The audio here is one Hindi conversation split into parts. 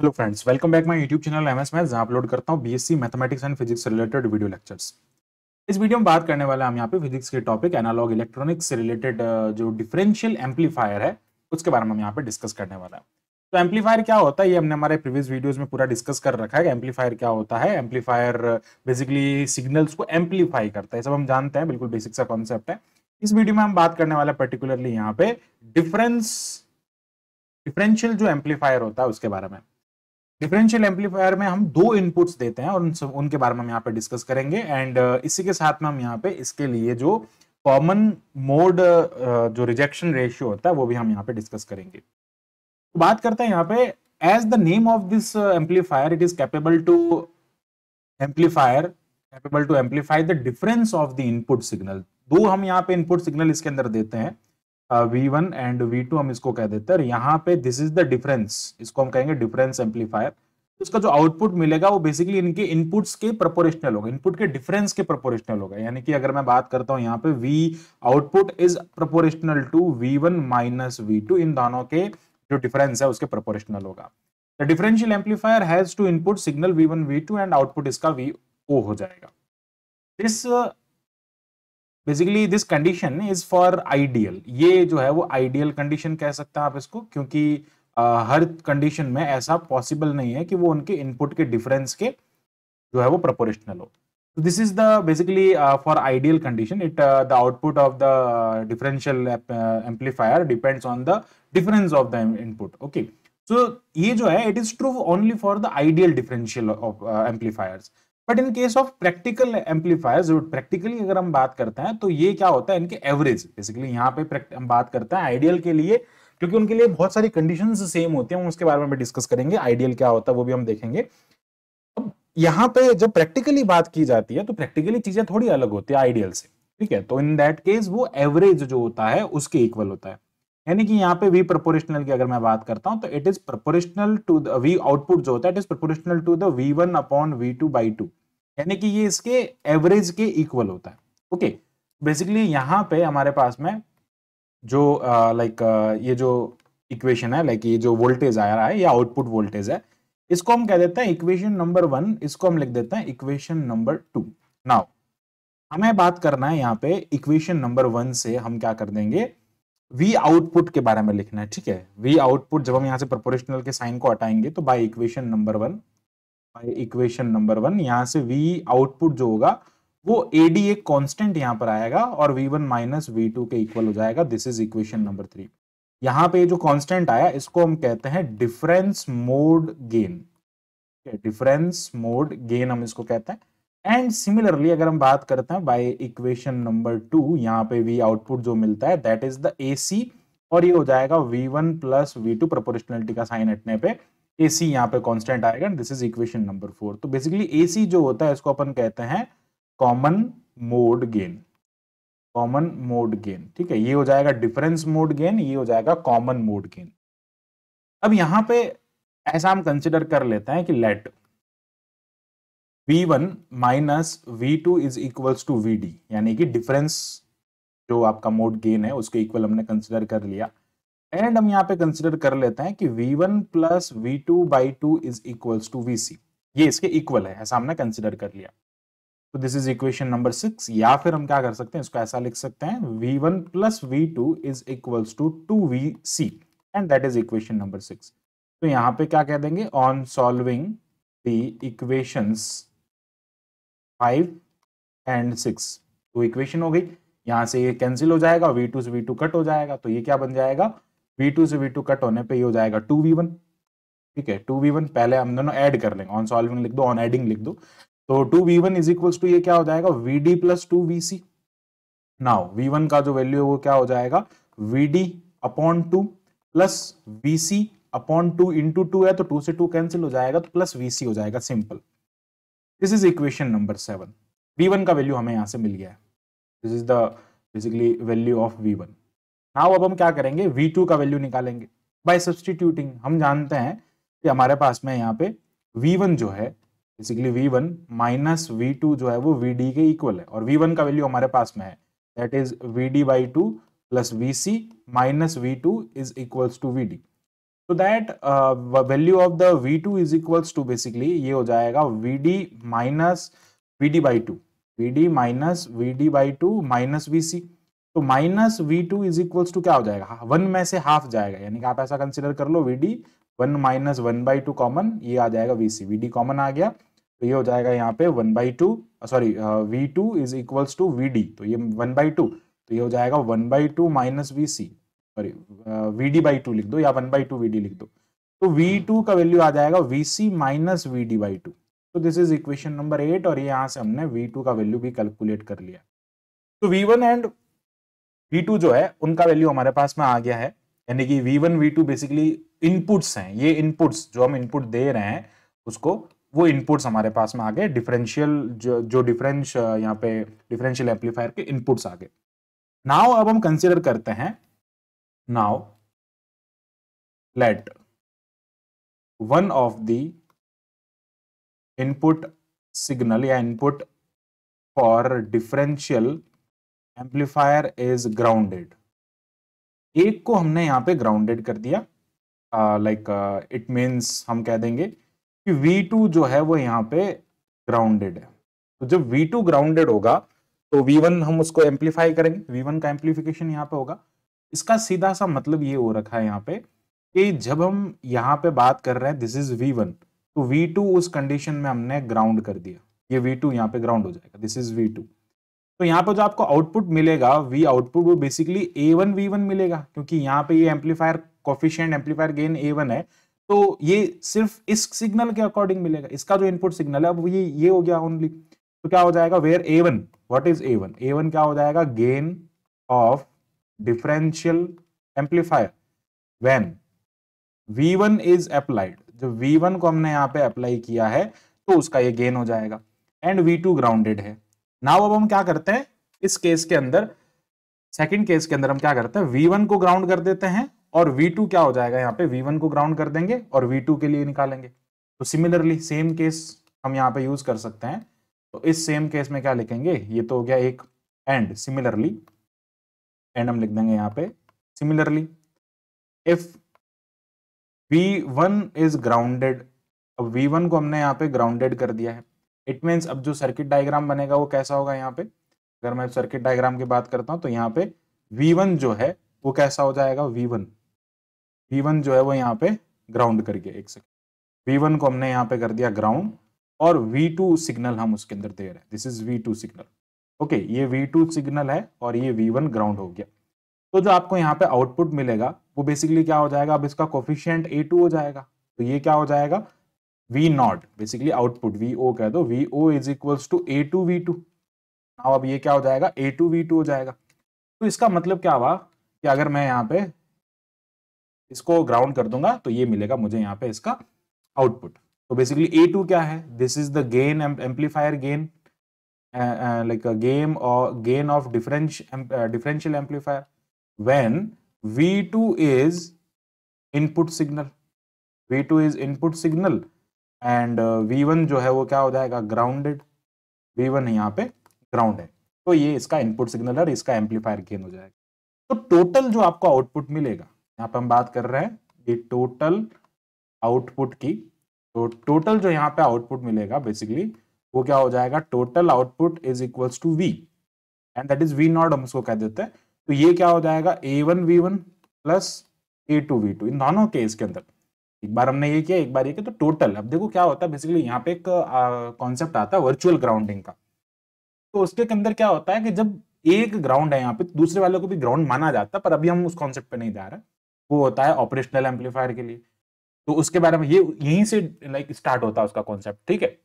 Hello friends, welcome back my YouTube channel MS maths, जहां अपलोड करता हूं बीएससी मैथमेटिक्स एंड फिजिक्स से रिलेटेड वीडियो लेक्चर्स। इस वीडियो में बात करने वाला हम यहाँ पे फिजिक्स के टॉपिक एनालॉग इलेक्ट्रॉनिक्स से रिलेटेड जो डिफरेंशियल एम्पलीफायर है उसके बारे में हम यहाँ पे डिस्कस करने वाला है। तो एम्पलीफायर क्या होता है ये हमने हमारे प्रीवियस वीडियोस में पूरा डिस्कस कर रखा है। एम्पलीफायर क्या होता है? एम्पलीफायर बेसिकली सिग्नल्स को एम्पलीफाई करता है, सब हम जानते हैं, बिल्कुल बेसिक सा कॉन्सेप्ट है। इस वीडियो में हम बात करने वाला पर्टिकुलरली यहाँ पे डिफरेंशियल जो एम्पलीफायर होता है उसके बारे में। डिफरेंशियल एम्पलीफायर में हम दो इनपुट्स देते हैं और उनके बारे में हम यहाँ पे डिस्कस करेंगे। एंड इसी के साथ में हम यहाँ पे इसके लिए जो कॉमन मोड जो रिजेक्शन रेशियो होता है वो भी हम यहाँ पे डिस्कस करेंगे। तो बात करते हैं यहाँ पे, as the name of this amplifier, it is capable to amplify the difference of the input signal. दो हम यहाँ पे इनपुट सिग्नल इसके अंदर देते हैं, V1 एंड V2 हम इसको कह देते हैं। यहाँ पे दिस इज द डिफरेंस, इसको हम कहेंगे डिफरेंस एम्पलीफायर। उसका जो आउटपुट मिलेगा वो बेसिकली इनके इनपुट्स के प्रोपोर्शनल होगा, इनपुट के डिफरेंस के प्रोपोर्शनल होगा। यानी कि अगर मैं बात करता हूं यहाँ पे V output is proportional to V1 minus V2, इन दोनों के जो डिफरेंस है उसके प्रोपोर्शनल होगा। The differential amplifier has two input signal V1 V2 and output इसका VO हो जाएगा। This basically this condition is for ideal. ये जो है वो आइडियल कंडीशन कह सकते हैं आप इसको, क्योंकि हर कंडीशन में ऐसा पॉसिबल नहीं है कि वो उनके इनपुट के डिफरेंस के जो है वो प्रोपोर्शनल हो। So this is the basically for ideal condition, the output of the differential amplifier depends on the difference of the input. Okay, so ये जो है it is true only for the ideal differential of amplifiers. But in case of practical amplifiers, practically अगर हम बात करते हैं तो ये क्या होता है, इनके एवरेज। बेसिकली यहाँ पे हम बात करते हैं आइडियल के लिए, क्योंकि उनके लिए बहुत सारी कंडीशंस सेम होती हैं, उसके बारे में भी डिस्कस करेंगे। आइडियल क्या होता है वो भी हम देखेंगे। अब यहाँ पे जब प्रैक्टिकली बात की जाती है तो प्रैक्टिकली चीजें थोड़ी अलग होती है आइडियल से, ठीक है। तो इन दैट केस वो एवरेज जो होता है उसके इक्वल होता है। यानी कि यहाँ पे वी प्रोपोर्शनल की अगर मैं बात करता हूं तो it is proportional to the V output जो होता है, it is proportional to the V1 upon V2 by 2, यानी कि ये इसके एवरेज के इक्वल होता है। ओके, बेसिकली यहाँ पे हमारे पास में जो ये जो इक्वेशन है, ये जो वोल्टेज आ रहा है, ये आउटपुट वोल्टेज है, इसको हम कह देते हैं इक्वेशन नंबर 1, इसको हम लिख देते हैं इक्वेशन नंबर 2। नाउ हमें बात करना है यहाँ पे इक्वेशन नंबर 1 से हम क्या कर देंगे, V आउटपुट के बारे में लिखना है, ठीक है। V आउटपुट जब हम यहाँ से प्रोपोर्शनल के साइन को हटाएंगे तो बाय इक्वेशन नंबर 1 यहां से V आउटपुट जो होगा वो AD एक कांस्टेंट यहां पर आएगा और V1 माइनस V2 के इक्वल हो जाएगा। This is equation number 3। यहां पे जो कांस्टेंट आया इसको हम कहते हैं difference mode gain, difference mode gain हम इसको कहते हैं। एंड सिमिलरली अगर हम बात करते हैं बाय इक्वेशन नंबर 2, यहाँ पे V आउटपुट जो मिलता है दैट इज द AC, और ये हो जाएगा V1 प्लस V2, प्रोपोर्शनलिटी का साइन हटने पे AC यहाँ पे कांस्टेंट आएगा। This is equation number 4। तो बेसिकली AC जो होता है इसको अपन कहते हैं common mode gain, common mode gain, ठीक है। ये हो जाएगा डिफरेंस मोड गेन, ये हो जाएगा कॉमन मोड गेन। अब यहाँ पे ऐसा हम कंसिडर कर लेते हैं कि let V1 minus V2 is equals to VD, यानी कि डिफरेंस जो आपका मोड गेन है उसके इक्वल हमने कंसिडर कर लिया। एंड हम यहाँ पे कंसिडर कर लेते हैं कि V1 plus V2 by 2 is equals to VC, ये इसके इक्वल है, ऐसा हमने कंसिडर कर लिया। तो दिस इज इक्वेशन नंबर 6। या फिर हम क्या कर सकते हैं, इसको ऐसा लिख सकते हैं V1 plus V2 is equals to 2VC, and that is equation number 6। तो यहाँ पे क्या कह देंगे, on solving the equations 5 and 6, तो इक्वेशन हो गई, यहां से ये कैंसिल हो जाएगा, V2 से V2 कट हो जाएगा, तो ये क्या बन जाएगा, V2 से V2 कट होने पे ये हो जाएगा 2V1, ठीक है। 2V1 पहले हम दोनों ऐड कर लेंगे, ऑन सॉल्विंग लिख दो, ऑन एडिंग लिख दो, तो 2V1 इज इक्वल्स टू ये क्या हो जाएगा, VD plus 2VC। Now V1 का जो वैल्यू है वो क्या हो जाएगा, VD upon 2 plus VC upon 2 into 2 है तो 2 से 2 कैंसिल हो जाएगा, तो प्लस VC हो जाएगा, simple. This is equation number 7। V1 का वैल्यू हमें यहां से मिल गया है, this is the basically value of V1। Now अब हम क्या करेंगे, V2 का वैल्यू निकालेंगे बाय सब्स्टिट्यूटिंग। हम जानते हैं कि हमारे पास में यहाँ पे V1 जो है, बेसिकली V1 माइनस V2 जो है वो VD के इक्वल है, और V1 का वैल्यू हमारे पास में है that is VD by 2 plus VC minus V2 is equals to VD। तो that value of the V2 is equals to basically ये हो जाएगा VD minus VD by two, VD minus VD by two minus VC। तो minus V2 is equals to क्या हो जाएगा, वन में से हाफ जाएगा, यानी कि आप ऐसा कंसिडर कर लो VD one minus one by two common, ये आ जाएगा VC, VD कॉमन आ गया तो ये हो जाएगा यहाँ पे one by two, sorry V2 is equals to VD, तो ये वन बाई टू, तो ये हो जाएगा one by two minus VC, sorry VD by to लिख दो या वन बाई टू VD लिख दो, तो V2 का वैल्यू आ जाएगा VC minus VD by to. तो दिस इज इक्वेशन नंबर 8 और ये यहां से हमने V2 का वैल्यू भी कैलकुलेट कर लिया। तो V1 एंड V2 जो है उनका वैल्यू हमारे पास में आ गया है, यानी कि V1 V2 बेसिकली इनपुट्स हैं, ये इनपुट्स जो हम इनपुट दे रहे हैं उसको, वो इनपुट्स हमारे पास में आ गए, डिफरेंशियल जो डिफरेंस यहाँ पे डिफरेंशियल एम्पलीफायर के इनपुट्स आ गए। नाउ अब हम कंसिडर करते हैं, now let one of the input signal या input for differential amplifier is grounded. एक को हमने यहाँ पे ग्राउंडेड कर दिया, लाइक इट मीन्स हम कह देंगे कि V2 जो है वो यहाँ पे ग्राउंडेड है। तो जब V2 ग्राउंडेड होगा तो V1 हम उसको एम्पलीफाई करेंगे, V1 का एम्पलीफिकेशन यहाँ पे होगा। इसका सीधा सा मतलब ये हो रखा है यहाँ पे कि जब हम यहाँ पे बात कर रहे हैं दिस इज V1, तो V2 उस कंडीशन में हमने ग्राउंड कर दिया, ये V2 यहाँ पे ग्राउंड हो जाएगा, दिस इज V2। तो यहाँ पे जो आपको आउटपुट मिलेगा V आउटपुट वो बेसिकली A1 V1 मिलेगा, क्योंकि यहाँ पे ये amplifier coefficient amplifier gain A1 है, तो ये सिर्फ इस सिग्नल के अकॉर्डिंग मिलेगा, इसका जो इनपुट सिग्नल है अब ये हो गया ओनली। तो क्या हो जाएगा, where A1, what is A1, A1 क्या हो जाएगा, gain of differential amplifier when V1 is applied, जब V1 को हमने यहाँ पे अप्लाई किया है तो उसका ये गेन हो जाएगा, एंड V2 ग्राउंडेड है। नाउ अब हम क्या करते हैं इस केस के अंदर, सेकंड केस के अंदर हम क्या करते हैं, V1 को ग्राउंड कर देते हैं और V2 क्या हो जाएगा, यहाँ पे V1 को ग्राउंड कर देंगे और V2 के लिए निकालेंगे। तो सिमिलरली सेम केस हम यहाँ पे यूज कर सकते हैं, तो इस सेम केस में क्या लिखेंगे, ये तो हो गया एक, एंड सिमिलरली, एंड हम लिख देंगे यहाँ पे similarly if V1 is grounded. अब V1 को हमने यहाँ पे ग्राउंडेड कर दिया है, इट मीन्स अब जो सर्किट डायग्राम बनेगा वो कैसा होगा, यहाँ पे अगर मैं सर्किट डायग्राम की बात करता हूँ तो यहाँ पे V1 जो है वो कैसा हो जाएगा, V1 जो है वो यहाँ पे ग्राउंड कर गया, एक सेकंड, V1 को हमने यहाँ पे कर दिया ग्राउंड और V2 सिग्नल हम उसके अंदर दे रहे हैं, this is V2 signal, okay, ये V2 सिग्नल है और ये V1 ग्राउंड हो गया। तो जो आपको यहाँ पे आउटपुट मिलेगा वो बेसिकली क्या हो जाएगा, अब इसका कोफिशिएंट A2 हो जाएगा, तो ये क्या हो जाएगा, V naught, basically output VO कह दो, VO is equals to A2 V2। Now अब ये क्या हो जाएगा, A2 V2 हो जाएगा। तो इसका मतलब क्या हुआ कि अगर मैं यहाँ पे इसको ग्राउंड कर दूंगा तो ये मिलेगा मुझे यहाँ पे इसका आउटपुट। तो बेसिकली A2 क्या है, this is the gain amplifier gain, like a gain of differential amplifier when V2 is input signal, V2 is input signal and V1 जो है वो क्या हो जाएगा, ग्राउंडेड, V1 यहाँ पे ग्राउंड है, तो ये इसका इनपुट सिग्नल है, इसका एम्पलीफायर गेन हो जाएगा। तो टोटल जो आपको आउटपुट मिलेगा, यहाँ पे हम बात कर रहे हैं ये टोटल आउटपुट की, तो टोटल जो यहाँ पे आउटपुट मिलेगा बेसिकली वो क्या हो जाएगा, total output is equals to V and that is V naught, हम उसको कह देते हैं। तो ये क्या हो जाएगा, A1 V1 plus A2 V2, इन दोनों केस के अंदर एक बार हमने ये किया, एक बार ये किया, तो टोटल अब देखो क्या होता है, बेसिकली यहाँ पे एक कॉन्सेप्ट आता है वर्चुअल ग्राउंडिंग का। तो उसके अंदर क्या होता है कि जब एक ग्राउंड है यहाँ पे, दूसरे वाले को भी ग्राउंड माना जाता है, पर अभी हम उस कॉन्सेप्ट पे नहीं जा रहे, वो होता है ऑपरेशनल एम्पलीफायर के लिए। तो उसके बारे में ये यहीं से लाइक स्टार्ट होता है उसका कॉन्सेप्ट, ठीक है।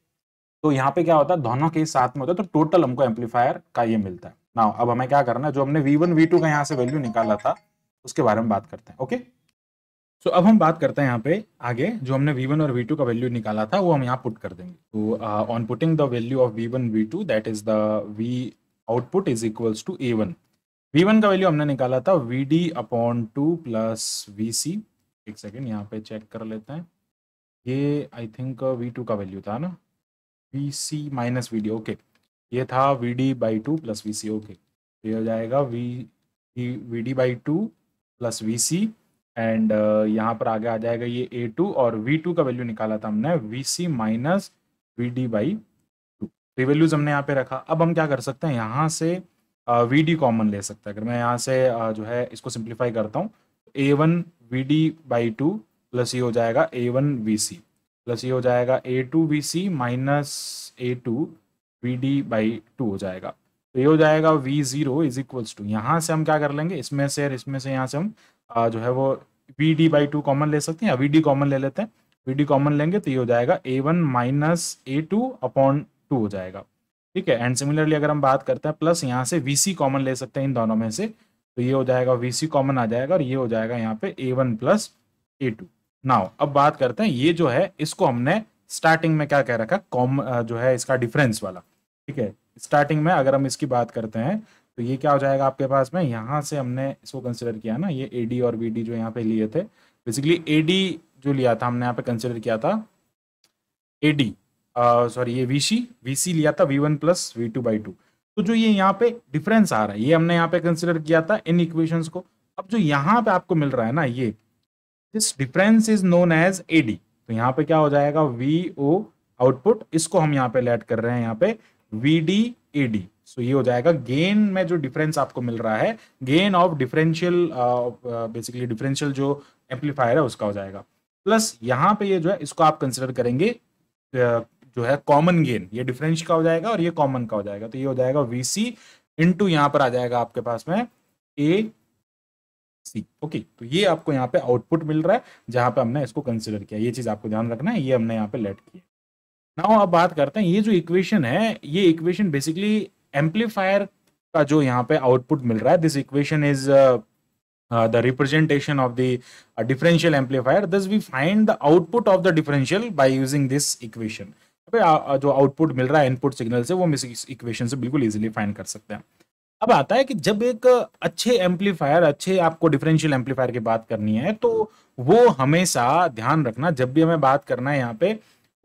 तो यहाँ पे क्या होता है, दोनों के साथ में होता है, तो टोटल हमको एम्पलीफायर का ये मिलता है। नाउ अब हमें क्या करना है, जो हमने V1 V2 का यहाँ से वैल्यू निकाला था उसके बारे में बात करते हैं, ओके। सो अब हम बात करते हैं यहाँ पे आगे, जो हमने V1 और V2 का वैल्यू निकाला था वो हम यहाँ पुट कर देंगे। तो on putting the value of V1 V2 that is the V output is equals to A1। V1 का वैल्यू हमने निकाला था VD/2 प्लस VC, एक सेकेंड यहाँ पे चेक कर लेते हैं, ये आई थिंक V2 का वैल्यू था ना, VC माइनस VD, ओके, ये था VD/2 प्लस VC, ओके, तो ये हो जाएगा VD/2 प्लस VC एंड यहाँ पर आगे आ जाएगा ये A2 और V2 का वैल्यू निकाला था हमने VC माइनस VD बाई 2। तो वैल्यूज हमने यहाँ पे रखा। अब हम क्या कर सकते हैं, यहाँ से VD कॉमन ले सकते हैं। अगर मैं यहाँ से जो है इसको सिंप्लीफाई करता हूँ, A1 VD बाई 2 प्लस ये हो जाएगा A1 VC प्लस ये हो जाएगा A2 VC minus A2 VD by 2 हो जाएगा। तो ये हो जाएगा V0 इज इक्वल्स टू, यहाँ से हम क्या कर लेंगे, इसमें से यहाँ से हम जो है वो VD बाई 2 कॉमन ले सकते हैं या VD कॉमन ले लेते हैं। VD कॉमन लेंगे तो ये हो जाएगा A1 माइनस A2 अपॉन 2 हो जाएगा। ठीक है, एंड सिमिलरली अगर हम बात करते हैं प्लस यहाँ से VC कॉमन ले सकते हैं इन दोनों में से, तो ये हो जाएगा VC कॉमन आ जाएगा और ये हो जाएगा यहाँ पे A1 प्लस A2। नाउ अब बात करते हैं, ये जो है इसको हमने स्टार्टिंग में क्या कह रखा, जो है इसका डिफरेंस वाला। ठीक है, स्टार्टिंग में अगर हम इसकी बात करते हैं तो ये क्या हो जाएगा आपके पास में, यहाँ से हमने इसको कंसिडर किया ना, ये AD और VD जो यहाँ पे लिए थे, बेसिकली AD जो लिया था हमने यहाँ पे कंसिडर किया था AD, सॉरी ये VC लिया था V1 प्लस V2 बाई 2। तो जो ये यहाँ पे डिफरेंस आ रहा है ये हमने यहाँ पे कंसिडर किया था इन इक्वेशंस को। अब जो यहाँ पे आपको मिल रहा है ना, ये this difference is known as AD। तो यहाँ पे क्या हो जाएगा, VO आउटपुट, इसको हम यहाँ पे लेट कर रहे हैं यहाँ पे VD AD। सो ये हो जाएगा गेन में जो डिफरेंस आपको मिल रहा है, gain of differential, basically differential जो एम्पलीफायर है उसका हो जाएगा। प्लस यहाँ पे ये जो है इसको आप कंसिडर करेंगे जो है कॉमन गेन, ये डिफरेंस का हो जाएगा और ये कॉमन का हो जाएगा। तो ये हो जाएगा VC इंटू यहाँ पर आ जाएगा आपके पास में AC। ओके, तो ये आपको यहाँ पे आउटपुट मिल रहा है जहां पे हमने इसको कंसिडर किया। ये चीज आपको ध्यान रखना है, ये हमने यहाँ पे लेट किया। नाउ अब बात करते हैं, ये जो इक्वेशन है, ये इक्वेशन बेसिकली एम्पलीफायर का जो यहाँ पे आउटपुट मिल रहा है, this equation is the representation of the differential amplifier. Thus we find the output of the differential by using this equation. जो आउटपुट मिल रहा है इनपुट सिग्नल से, वो हम इस इक्वेशन से बिल्कुल इजीली फाइंड कर सकते हैं। अब आता है कि जब एक अच्छे एम्पलीफायर, अच्छे आपको डिफरेंशियल एम्पलीफायर की बात करनी है, तो वो हमेशा ध्यान रखना, जब भी हमें बात करना है यहाँ पे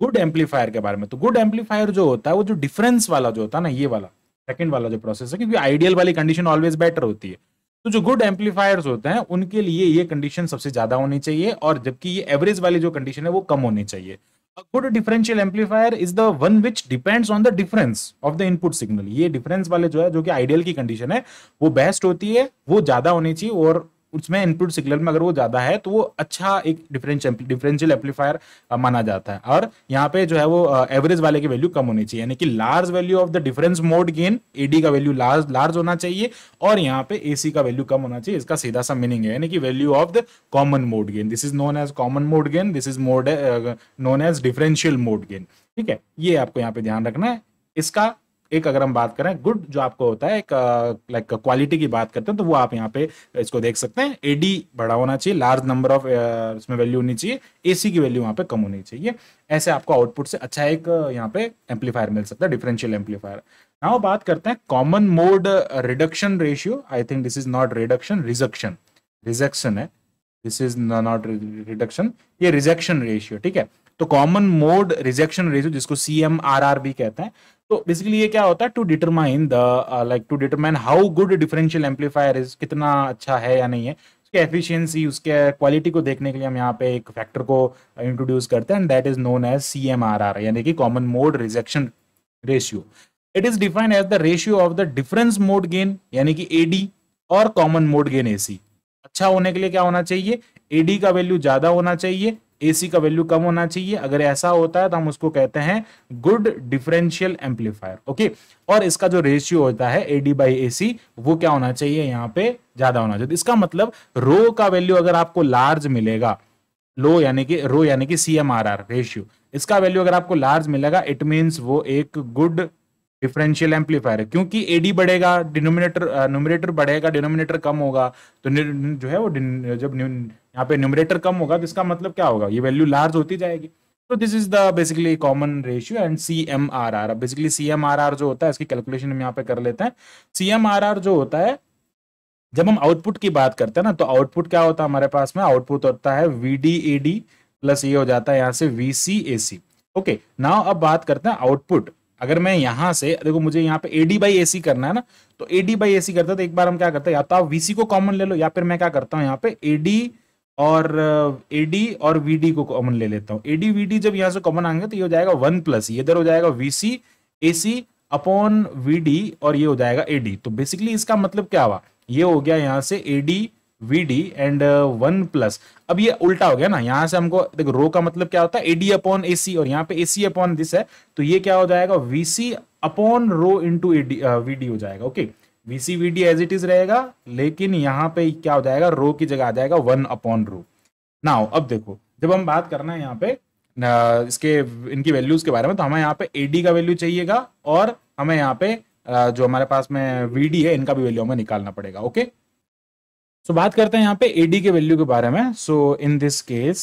गुड एम्पलीफायर के बारे में, तो गुड एम्पलीफायर जो होता है वो जो डिफरेंस वाला जो होता है ना, ये वाला सेकंड वाला जो प्रोसेस है, क्योंकि आइडियल वाली कंडीशन ऑलवेज बेटर होती है। तो जो गुड एम्पलीफायर्स होते हैं उनके लिए ये कंडीशन सबसे ज्यादा होनी चाहिए, और जबकि ये एवरेज वाली जो कंडीशन है वो कम होनी चाहिए। A good differential amplifier is the one which depends on the difference of the input signal। ये डिफरेंस वाले जो है, जो कि आइडियल की कंडीशन है, वो बेस्ट होती है, वो ज्यादा होनी चाहिए, और उसमें इनपुट सिग्नल में अगर वो ज्यादा है तो वो अच्छा एक डिफरेंशियल एम्पलीफायर माना जाता है। और यहाँ पे जो है वो एवरेज वाले की वैल्यू कम होनी चाहिए, यानी कि large value of the difference mode gain AD का वैल्यू लार्ज होना चाहिए, और यहाँ पे AC का वैल्यू कम होना चाहिए। इसका सीधा सा मीनिंग है, यानी कि value of the common mode gain, this is known as common mode gain, this is known as differential mode gain. ठीक है, ये आपको यहाँ पे ध्यान रखना है। इसका एक अगर हम बात करें गुड जो आपको होता है, एक लाइक क्वालिटी की बात करते हैं, तो वो आप यहाँ पे इसको देख सकते हैं। AD बड़ा होना चाहिए, लार्ज नंबर ऑफ इसमें वैल्यू होनी चाहिए, AC की वैल्यू वहाँ पे कम होनी चाहिए। ऐसे आपको आउटपुट से अच्छा एक यहाँ पे एम्पलीफायर मिल सकता है, डिफरेंशियल एम्पलीफायर। नाउ बात करते हैं common mode reduction ratio. I think this is not reduction, rejection है, दिस इज नॉट रिडक्शन, ये रिजेक्शन रेशियो। ठीक है, तो कॉमन मोड रिजेक्शन रेशियो, जिसको CMRR भी कहते हैं। तो बेसिकली ये क्या होता है, to determine how good differential amplifier is, कितना अच्छा है या नहीं है, उसके एफिशिएंसी, उसके क्वालिटी को देखने के लिए हम यहाँ पे एक फैक्टर को इंट्रोड्यूस करते हैं, that is known as CMRR, यानी कि common mode rejection ratio. It is defined as the ratio of the difference mode gain, यानी कि AD और कॉमन मोड गेन AC। अच्छा होने के लिए क्या होना चाहिए, AD का वैल्यू ज्यादा होना चाहिए, AC का वैल्यू कम होना चाहिए। अगर ऐसा होता है तो हम उसको कहते हैं गुड डिफरेंशियल एम्पलीफायर। ओके, और इसका जो रेशियो होता है AD बाई AC, वो क्या होना चाहिए, यहाँ पे ज्यादा होना चाहिए। इसका मतलब रो का वैल्यू अगर आपको लार्ज मिलेगा, रो यानी कि CMRR रेशियो, इसका वैल्यू अगर आपको लार्ज मिलेगा, इट मीन्स वो एक गुड डिफरेंशियल एम्पलीफायर है। क्योंकि AD बढ़ेगा, न्यूमरेटर बढ़ेगा, डिनोमिनेटर कम होगा, तो जो है वो जब यहाँ पे न्यूमरेटर कम होगा तो इसका मतलब क्या होगा, ये वैल्यू लार्ज होती जाएगी। तो this is the basically common ratio and CMRR। Basically CMRR जो होता है, इसकी कैलकुलेशन हम यहाँ पे कर लेते हैं। CMRR जो होता है, जब हम आउटपुट की बात करते हैं ना, तो आउटपुट क्या होता है हमारे पास में, आउटपुट होता है VD AD प्लस ये हो जाता है यहाँ से VC AC। ओके, नाउ अब बात करते हैं आउटपुट। अगर मैं यहां से देखो, मुझे यहाँ पे AD बाई AC करना है ना, तो AD बाई AC करता है, तो एक बार हम क्या करते हैं, या तो आप VC को कॉमन ले लो, या फिर मैं क्या करता हूँ यहाँ पे AD और एडी और वीडी को कॉमन ले लेता हूं। एडी वीडी जब यहां से कॉमन आएंगे तो ये हो जाएगा 1 प्लस ये इधर हो जाएगा वीसी एसी अपॉन वीडी और ये हो जाएगा एडी। तो बेसिकली इसका मतलब क्या हुआ, ये हो गया यहां से एडी वीडी एंड 1 प्लस। अब ये उल्टा हो गया ना, यहां से हमको देखो रो का मतलब क्या होता है एडी अपॉन एसी और यहाँ पे एसी अपॉन दिस है, तो ये क्या हो जाएगा VC upon rho into AD VD हो जाएगा। Okay, VC VD as it is रहेगा, लेकिन यहां पे क्या हो जाएगा रो की जगह आ जाएगा 1 अपॉन रो। नाउ अब देखो जब हम बात करना है यहाँ पे इसके इनकी वैल्यूज के बारे में, तो हमें यहाँ पे एडी का वैल्यू चाहिएगा और हमें यहाँ पे जो हमारे पास में वीडी है इनका भी वैल्यू हमें निकालना पड़ेगा। ओके, सो बात करते हैं यहाँ पे एडी के वैल्यू के बारे में। सो इन दिस केस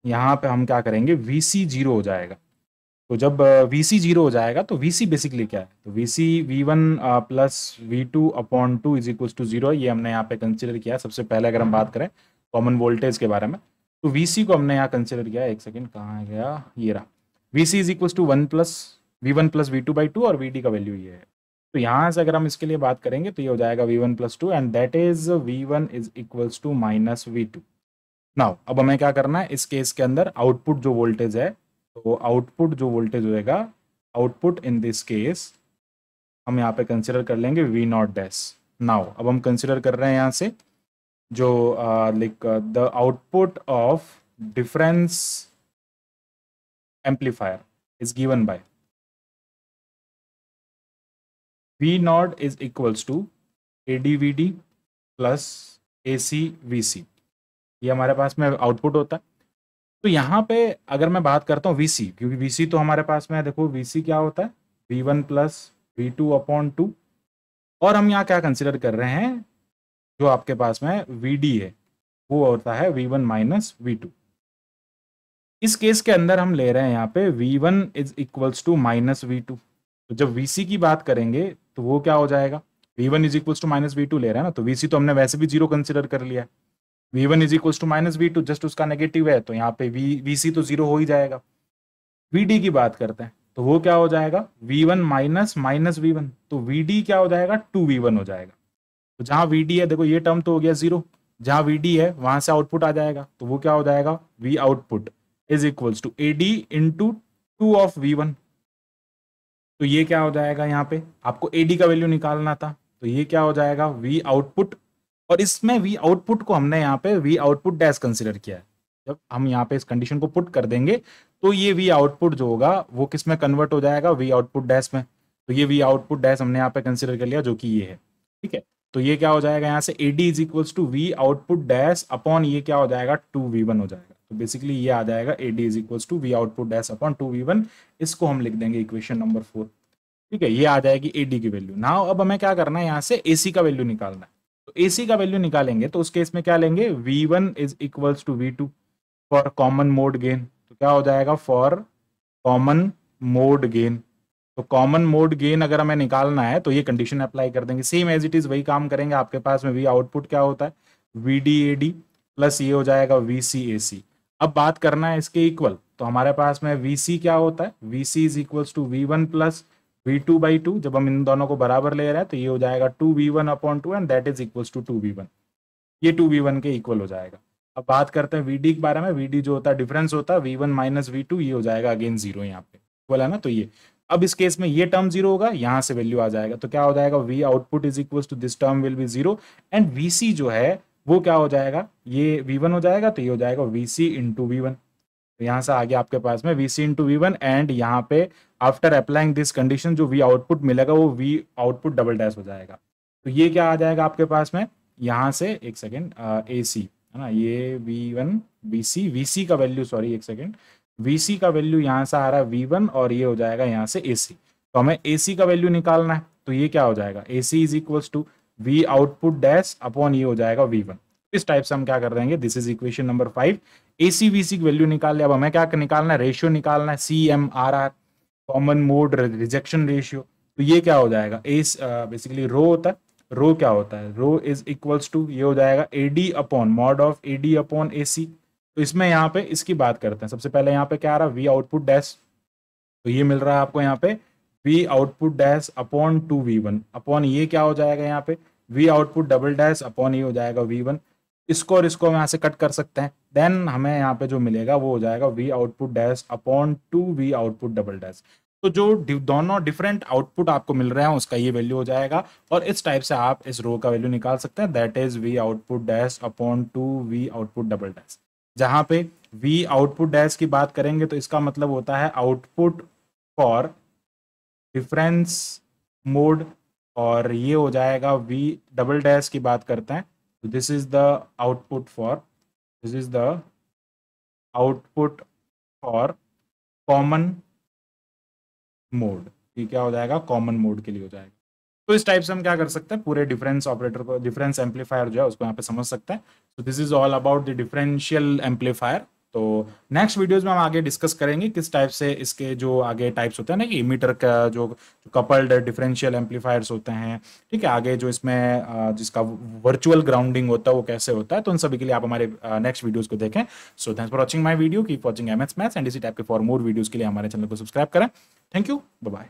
यहाँ पे हम क्या करेंगे, वीसी 0 हो जाएगा। तो जब वीसी 0 हो जाएगा तो वीसी बेसिकली क्या है, तो VC V1 plus V2 upon 2 is equal to 0, ये हमने यहाँ पे कंसिडर किया। सबसे पहले अगर हम बात करें कॉमन वोल्टेज के बारे में, तो वीसी को हमने यहाँ कंसिडर किया। एक सेकेंड, कहाँ गया, ये रहा। वीसी इज इक्वल टू 1 प्लस V1 प्लस V2/2 और वीडी का वैल्यू ये है। तो यहाँ से अगर हम इसके लिए बात करेंगे तो ये हो जाएगा V1 plus 2 and that is V1 is equals to minus V2। Now अब हमें क्या करना है इस केस के अंदर, आउटपुट जो वोल्टेज है, तो आउटपुट जो वोल्टेज होएगा, आउटपुट इन दिस केस हम यहाँ पे कंसिडर कर लेंगे V0 डैश। नाउ अब हम कंसिडर कर रहे हैं यहाँ से जो like the output of difference amplifier is given by V0 is equals to ADVD plus ACVC, ये हमारे पास में आउटपुट होता है। तो यहाँ पे अगर मैं बात करता हूँ VC, क्योंकि VC तो हमारे पास में है, देखो VC क्या होता है V1 प्लस V2 अपॉन 2, और हम यहाँ क्या कंसिडर कर रहे हैं, जो आपके पास में VD है वो होता है V1 माइनस V2। इस केस के अंदर हम ले रहे हैं यहाँ पे V1 is equals to minus V2। तो जब VC की बात करेंगे तो वो क्या हो जाएगा, V1 is equals to minus V2 ले रहे हैं ना, तो VC तो हमने वैसे भी 0 कंसिडर कर लिया है। V1 is equals to minus V2 just उसका नेगेटिव है, तो यहाँ पे VC तो 0 हो ही जाएगा। VD की बात करते हैं तो वो क्या हो जाएगा V1 माइनस माइनस V1, तो VD क्या हो जाएगा 2V1 हो जाएगा। तो जहां VD है देखो ये टर्म तो हो गया 0, जहां VD है वहां से आउटपुट आ जाएगा, तो वो क्या हो जाएगा V output is equals to AD into 2 of V1। तो ये क्या हो जाएगा, यहाँ पे आपको AD का वैल्यू निकालना था, तो ये क्या हो जाएगा V आउटपुट, और इसमें V आउटपुट को हमने यहाँ पे V आउटपुट डैश कंसिडर किया है। जब हम यहाँ पे इस कंडीशन को पुट कर देंगे तो ये V आउटपुट जो होगा वो किस में कन्वर्ट हो जाएगा, V आउटपुट डैश में। तो ये V आउटपुट डैश हमने यहाँ पे कंसिडर कर लिया जो कि ये है, ठीक है। तो ये क्या हो जाएगा यहाँ से AD is equals to V output dash upon ये क्या हो जाएगा 2V1 हो जाएगा। तो बेसिकली ये आ जाएगा AD is equals to V output dash upon 2V1, इसको हम लिख देंगे इक्वेशन नंबर 4, ठीक है। ये आ जाएगी AD की वैल्यू। नाउ अब हमें क्या करना है, यहाँ से AC का वैल्यू निकालना है। तो AC का वैल्यू निकालेंगे तो उस केस में क्या लेंगे, V1 is equals to V2 for common mode gain. तो क्या हो जाएगा फॉर कॉमन मोड गेन, तो कॉमन मोड गेन अगर हमें निकालना है तो ये कंडीशन अप्लाई कर देंगे, सेम एज इट इज वही काम करेंगे। आपके पास में V आउटपुट क्या होता है VDAD प्लस ये हो जाएगा VCAC। अब बात करना है इसके इक्वल, तो हमारे पास में VC क्या होता है, VC is equals to V1 plus V2/2। जब हम इन दोनों को बराबर ले रहे हैं तो ये हो जाएगा 2V1 upon 2 and that is equals to 2V1, ये 2V1 के इक्वल हो जाएगा। अब बात करते हैं VD के बारे में। VD जो होता है डिफरेंस होता है V1 माइनस V2, ये हो जाएगा अगेन 0 यहाँ पे इक्वल है ना। तो ये अब इस केस में ये टर्म 0 होगा, यहाँ से वैल्यू आ जाएगा, तो क्या हो जाएगा V output is equals to this term will be 0 and VC जो है वो क्या हो जाएगा, ये V1 हो जाएगा, तो ये हो जाएगा VC इंटू V1। तो यहाँ से आगे आपके पास में VC इंटू V1 एंड यहाँ पे आफ्टर अप्लाइंग दिस कंडीशन जो V आउटपुट मिलेगा वो V आउटपुट डबल डैश हो जाएगा। तो ये क्या आ जाएगा आपके पास में यहाँ से, एक सेकेंड, AC है ना, ये V1 VC का वैल्यू, सॉरी एक सेकेंड, VC का वैल्यू यहाँ से आ रहा है V1 और ये हो जाएगा यहाँ से AC। तो हमें AC का वैल्यू निकालना है, तो ये क्या हो जाएगा AC is equals to V output dash upon ये हो जाएगा V1। इस टाइप से हम क्या कर देंगे, this is equation number 5। AC VC की वैल्यू निकाल लिया। अब हमें क्या निकालना है, रेशियो निकालना है, CMRR common mode rejection ratio. तो ये क्या हो जाएगा, बेसिकली रो होता है, रो क्या होता है, रो इज इक्वल्स टू ये हो जाएगा AD upon mod of AD upon AC। तो इसमें यहाँ पे इसकी बात करते हैं। सबसे पहले यहाँ पे क्या आ रहा है V आउटपुट डैश, तो ये मिल रहा है आपको यहाँ पे V output dash upon 2V1 upon ये क्या हो जाएगा यहाँ पे V output double dash upon ये हो जाएगा V1। इसको और इसको हम यहाँ से कट कर सकते हैं। देन हमें यहाँ पे जो मिलेगा वो हो जाएगा we output dash upon 2 we output double dash. तो जो दोनों डिफरेंट आउटपुट आपको मिल रहे हैं उसका ये वैल्यू हो जाएगा, और इस टाइप से आप इस रो का वैल्यू निकाल सकते हैं, that is we output dash upon 2 we output double dash. जहां पे वी आउटपुट डैश की बात करेंगे तो इसका मतलब होता है आउटपुट फॉर डिफरेंस मोड, और ये हो जाएगा वी डबल डैश की बात करते हैं तो this is the output for, this is the output for common mode. ये क्या हो जाएगा, कॉमन मोड के लिए हो जाएगा। तो इस टाइप से हम क्या कर सकते हैं, पूरे डिफरेंस ऑपरेटर को, डिफरेंस एम्पलीफायर जो है उसको यहाँ पे समझ सकते हैं। तो this is all about the differential amplifier. तो नेक्स्ट वीडियोस में हम आगे डिस्कस करेंगे किस टाइप से इसके जो आगे टाइप्स होते हैं ना, कि इमीटर का जो कपल्ड डिफरेंशियल एम्पलीफायर्स होते हैं, ठीक है, आगे जो इसमें जिसका वर्चुअल ग्राउंडिंग होता है वो कैसे होता है, तो उन सभी के लिए आप हमारे नेक्स्ट वीडियोस को देखें। So thanks for watching my video, keep watching MS maths, and इसी टाइप के फॉर मोर वीडियोस के लिए हमारे चैनल को सब्सक्राइब करें। Thank you, bye bye.